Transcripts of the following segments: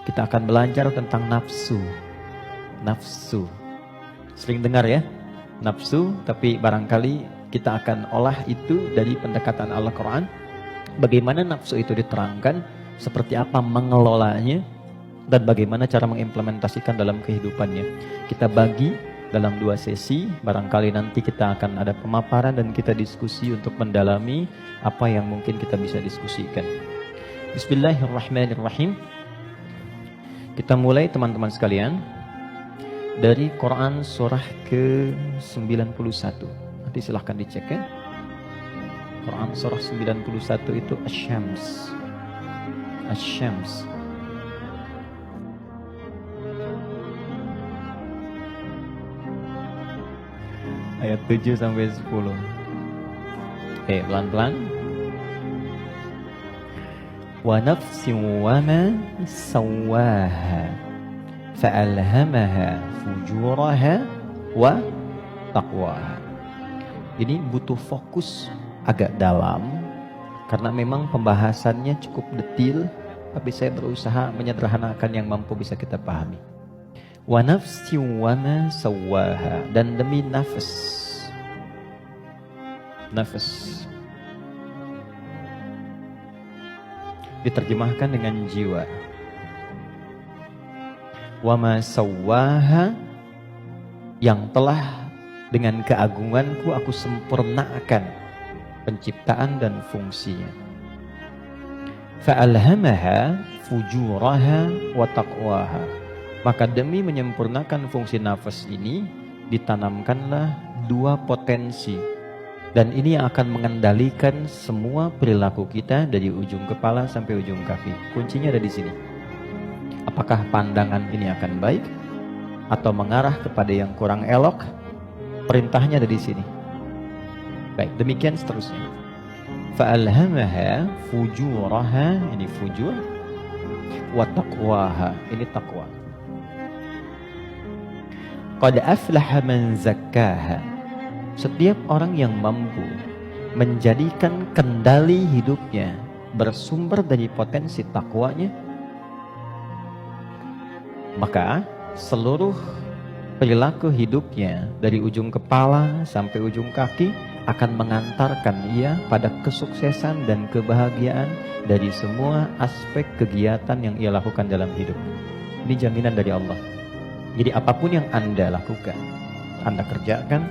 Kita akan belajar tentang nafsu. Nafsu. Sering dengar ya? Nafsu, tapi barangkali kita akan olah itu dari pendekatan Al-Quran. Bagaimana nafsu itu diterangkan, seperti apa mengelolanya, dan bagaimana cara mengimplementasikan dalam kehidupannya. Kita bagi dalam 2 sesi, barangkali nanti kita akan ada pemaparan dan kita diskusi untuk mendalami apa yang mungkin kita bisa diskusikan. Bismillahirrahmanirrahim. Kita mulai teman-teman sekalian dari Quran surah ke-91. Nanti silahkan dicek ya. Quran surah 91 itu Asy-Syams. Asy-Syams. Ayat 7 sampai 10. Oke, pelan-pelan. Wa nafsin wa ma sawwaha fa'alhamaha fujuraha wa taqwaha. Ini butuh fokus agak dalam karena memang pembahasannya cukup detil, tapi saya berusaha menyederhanakan yang mampu bisa kita pahami. Wa nafsin wa ma sawwaha, dan demi nafas. Nafas diterjemahkan dengan jiwa. Wa ma sawwaha, yang telah dengan keagunganku aku sempurnakan penciptaan dan fungsinya. Fa'alhamaha fujuraha wa taqwaha, maka demi menyempurnakan fungsi nafas ini ditanamkanlah 2 potensi, dan ini yang akan mengendalikan semua perilaku kita dari ujung kepala sampai ujung kaki. Kuncinya ada di sini. Apakah pandangan ini akan baik atau mengarah kepada yang kurang elok? Perintahnya ada di sini. Baik, demikian seterusnya. Fa'alhamaha fujuraha, ini fujur, wa taqwaha, ini taqwa. Qad aflaha man zakkaha, setiap orang yang mampu menjadikan kendali hidupnya bersumber dari potensi takwanya, maka seluruh perilaku hidupnya dari ujung kepala sampai ujung kaki akan mengantarkan ia pada kesuksesan dan kebahagiaan dari semua aspek kegiatan yang ia lakukan dalam hidup. Ini jaminan dari Allah. Jadi apapun yang Anda lakukan, Anda kerjakan,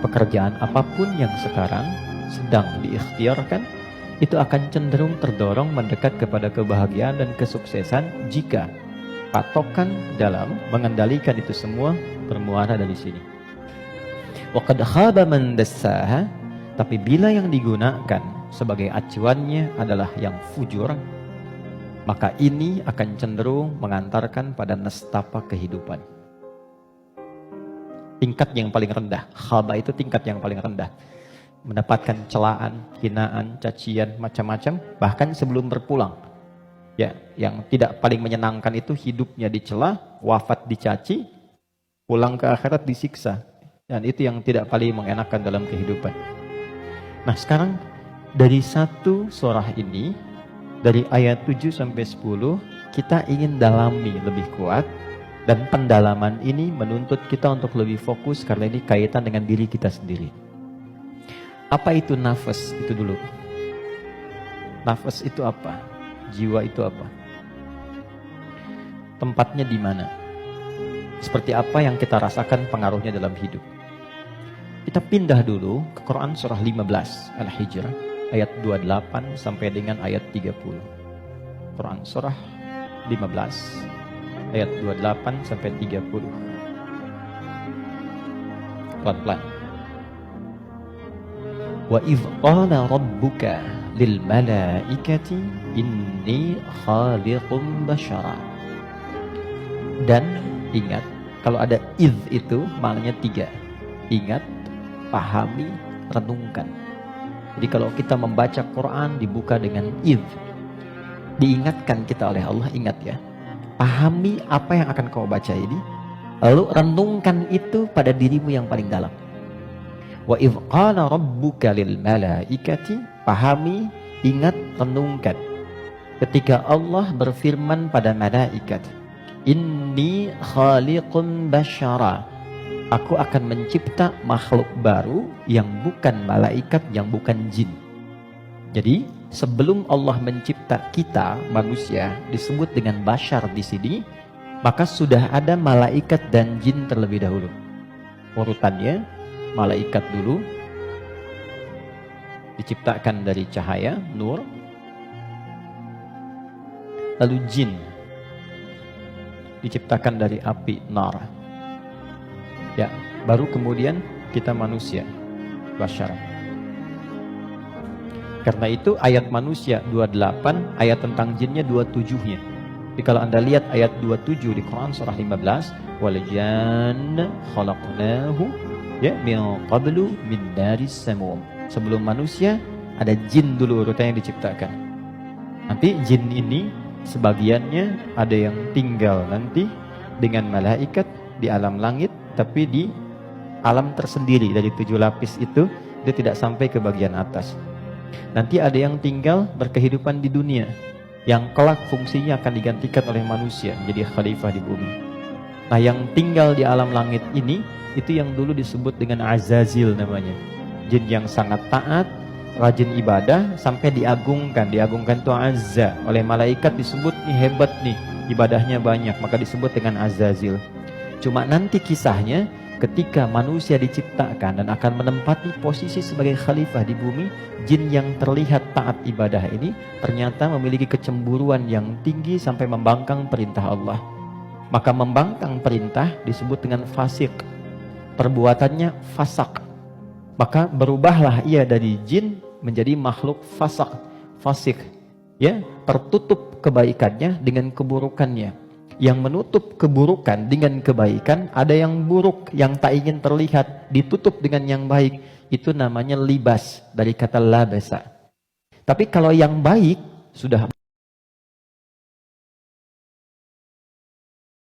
pekerjaan apapun yang sekarang sedang diikhtiarkan, itu akan cenderung terdorong mendekat kepada kebahagiaan dan kesuksesan jika patokan dalam mengendalikan itu semua bermuara dari sini. Wa qad khaba man dassaha, tapi bila yang digunakan sebagai acuannya adalah yang fujur, maka ini akan cenderung mengantarkan pada nestapa kehidupan. Tingkat yang paling rendah, khaba itu tingkat yang paling rendah. Mendapatkan celaan, hinaan, cacian, macam-macam, bahkan sebelum berpulang. Ya, yang tidak paling menyenangkan itu hidupnya dicela, wafat dicaci, pulang ke akhirat disiksa. Dan itu yang tidak paling mengenakan dalam kehidupan. Nah, sekarang dari satu surah ini, dari ayat 7 sampai 10, kita ingin dalami lebih kuat, dan pendalaman ini menuntut kita untuk lebih fokus karena ini kaitan dengan diri kita sendiri. Apa itu nafas? Itu dulu. Nafas itu apa? Jiwa itu apa? Tempatnya di mana? Seperti apa yang kita rasakan pengaruhnya dalam hidup? Kita pindah dulu ke Quran surah 15 Al-Hijr ayat 28 sampai dengan ayat 30. Quran surah 15 ayat 28 sampai 30. Pelan-pelan. Wa idh qala rabbuka lil malaikati inni khaliqum basyara. Dan ingat, kalau ada idh itu maknanya 3. Ingat, pahami, renungkan. Jadi kalau kita membaca Quran dibuka dengan idh, diingatkan kita oleh Allah, ingat ya. Pahami apa yang akan kau baca ini, lalu renungkan itu pada dirimu yang paling dalam. Wa idh qala rabbuka lil malaikati, pahami, ingat, renungkan. ketika Allah berfirman pada malaikat, inni khaliqun basyara, aku akan mencipta makhluk baru yang bukan malaikat, yang bukan jin. Jadi sebelum Allah mencipta kita manusia disebut dengan basyar di sini, maka sudah ada malaikat dan jin terlebih dahulu. Urutannya malaikat dulu diciptakan dari cahaya, nur, lalu jin diciptakan dari api, nar. Ya, baru kemudian kita manusia, basyar. Karena itu ayat manusia 28, ayat tentang jinnya 27-nya. Jadi kalau Anda lihat ayat 27 di Quran surah 15, wal janna khalaqnahu ya min qablu min daris samum. Sebelum manusia ada jin dulu urutannya diciptakan. Nanti jin ini sebagiannya ada yang tinggal nanti dengan malaikat di alam langit, tapi di alam tersendiri dari 7 lapis itu dia tidak sampai ke bagian atas. Nanti ada yang tinggal berkehidupan di dunia, yang kelak fungsinya akan digantikan oleh manusia menjadi khalifah di bumi. Nah, yang tinggal di alam langit ini, itu yang dulu disebut dengan Azazil namanya. Jin yang sangat taat, rajin ibadah, sampai diagungkan. Diagungkan itu Azza. Oleh malaikat disebut, nih hebat nih, ibadahnya banyak, maka disebut dengan Azazil. Cuma nanti kisahnya, ketika manusia diciptakan dan akan menempati posisi sebagai khalifah di bumi, jin yang terlihat taat ibadah ini ternyata memiliki kecemburuan yang tinggi sampai membangkang perintah Allah. Maka membangkang perintah disebut dengan fasik. Perbuatannya fasak. Maka berubahlah ia dari jin menjadi makhluk fasik. Ya, tertutup kebaikannya dengan keburukannya. Yang menutup keburukan dengan kebaikan, ada yang buruk yang tak ingin terlihat ditutup dengan yang baik, itu namanya libas, dari kata labasa. Tapi kalau yang baik sudah